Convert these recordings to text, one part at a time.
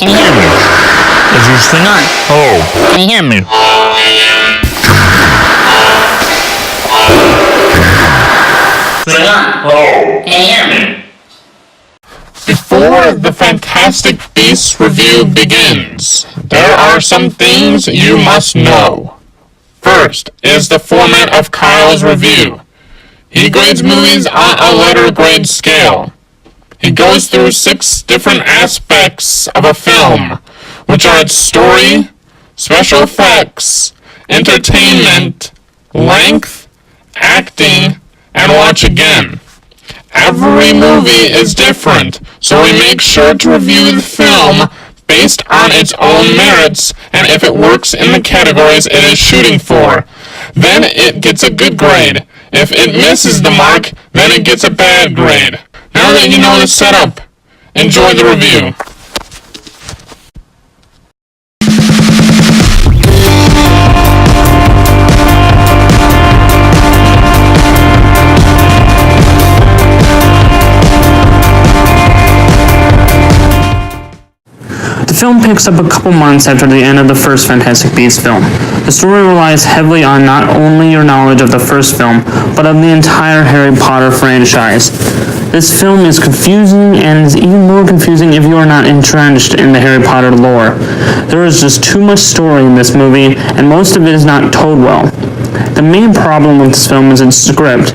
Can you hear me? Is he still on? Oh, can you hear me? Still on? Oh, can you hear me? Before the Fantastic Beasts review begins, there are some things you must know. First is the format of Kyle's review. He grades movies on a letter grade scale. He goes through 6 different aspects of a film, which are its story, special effects, entertainment, length, acting, and watch again. Every movie is different, so we make sure to review the film based on its own merits and if it works in the categories it is shooting for. Then it gets a good grade. If it misses the mark, then it gets a bad grade. Now that you know the setup, enjoy the review. The film picks up a couple months after the end of the first Fantastic Beasts film. The story relies heavily on not only your knowledge of the first film, but of the entire Harry Potter franchise. This film is confusing, and is even more confusing if you are not entrenched in the Harry Potter lore. There is just too much story in this movie, and most of it is not told well. The main problem with this film is its script.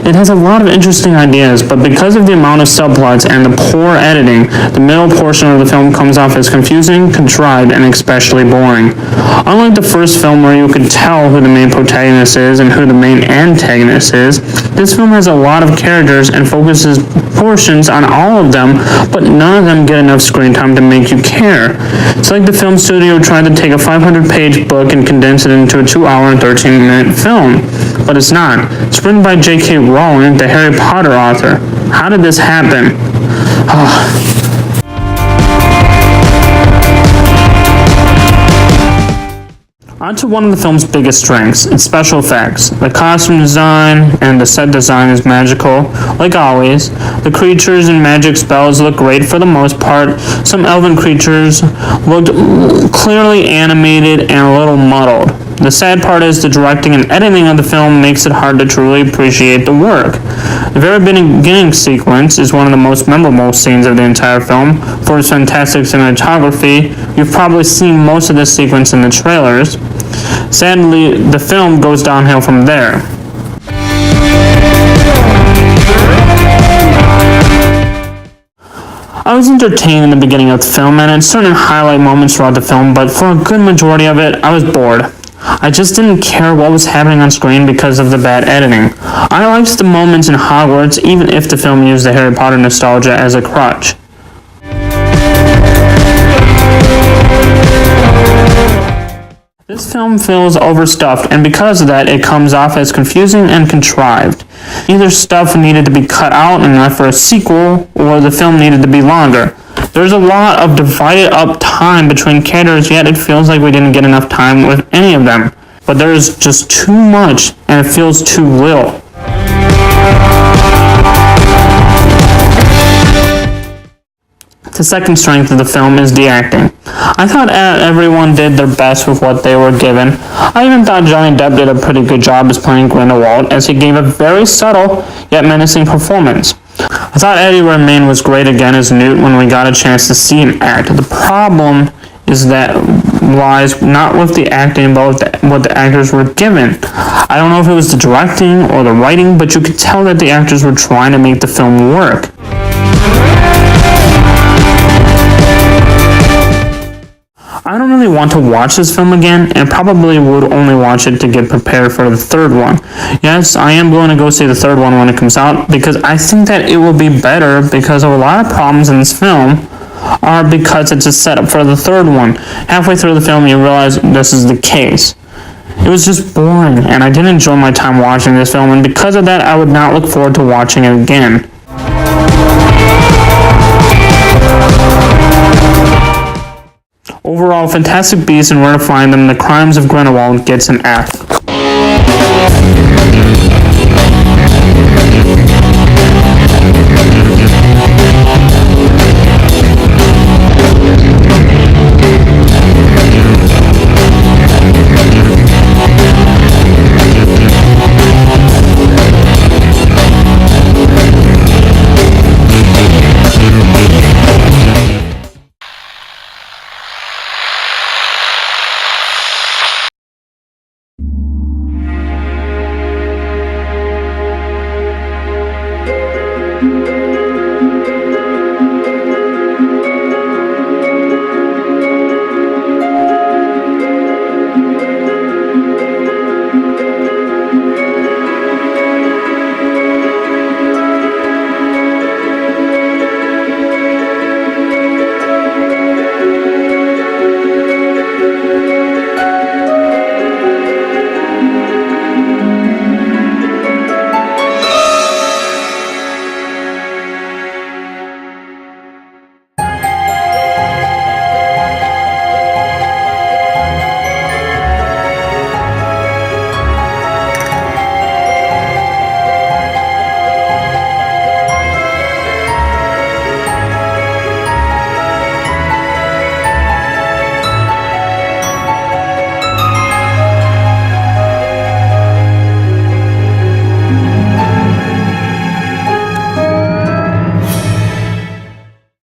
It has a lot of interesting ideas, but because of the amount of subplots and the poor editing, the middle portion of the film comes off as confusing, contrived, and especially boring. Unlike the first film where you could tell who the main protagonist is and who the main antagonist is, this film has a lot of characters and focuses portions on all of them, but none of them get enough screen time to make you care. It's like the film studio tried to take a 500-page book and condense it into a 2-hour and 13-minute film, but it's not. It's written by J.K. Rowling, the Harry Potter author. How did this happen? On to one of the film's biggest strengths, its special effects. The costume design and the set design is magical, like always. The creatures and magic spells look great for the most part. Some elven creatures looked clearly animated and a little muddled. The sad part is the directing and editing of the film makes it hard to truly appreciate the work. The very beginning sequence is one of the most memorable scenes of the entire film. For its fantastic cinematography, you've probably seen most of this sequence in the trailers. Sadly, the film goes downhill from there. I was entertained in the beginning of the film and had certain highlight moments throughout the film, but for a good majority of it, I was bored. I just didn't care what was happening on screen because of the bad editing. I liked the moments in Hogwarts, even if the film used the Harry Potter nostalgia as a crutch. This film feels overstuffed, and because of that, it comes off as confusing and contrived. Either stuff needed to be cut out and left for a sequel, or the film needed to be longer. There's a lot of divided up time between characters, yet it feels like we didn't get enough time with any of them. But there's just too much, and it feels too little. The second strength of the film is the acting. I thought everyone did their best with what they were given. I even thought Johnny Depp did a pretty good job as playing Grindelwald, as he gave a very subtle yet menacing performance. I thought Eddie Redmayne was great again as Newt when we got a chance to see him act. The problem is that lies not with the acting, but with what the actors were given. I don't know if it was the directing or the writing, but you could tell that the actors were trying to make the film work. I don't really want to watch this film again, and probably would only watch it to get prepared for the third one. Yes, I am going to go see the third one when it comes out, because I think that it will be better, because of a lot of problems in this film are because it's a setup for the third one. Halfway through the film, you realize this is the case. It was just boring, and I didn't enjoy my time watching this film, and because of that, I would not look forward to watching it again. Overall, Fantastic Beasts and Where to Find Them, The Crimes of Grindelwald gets an F.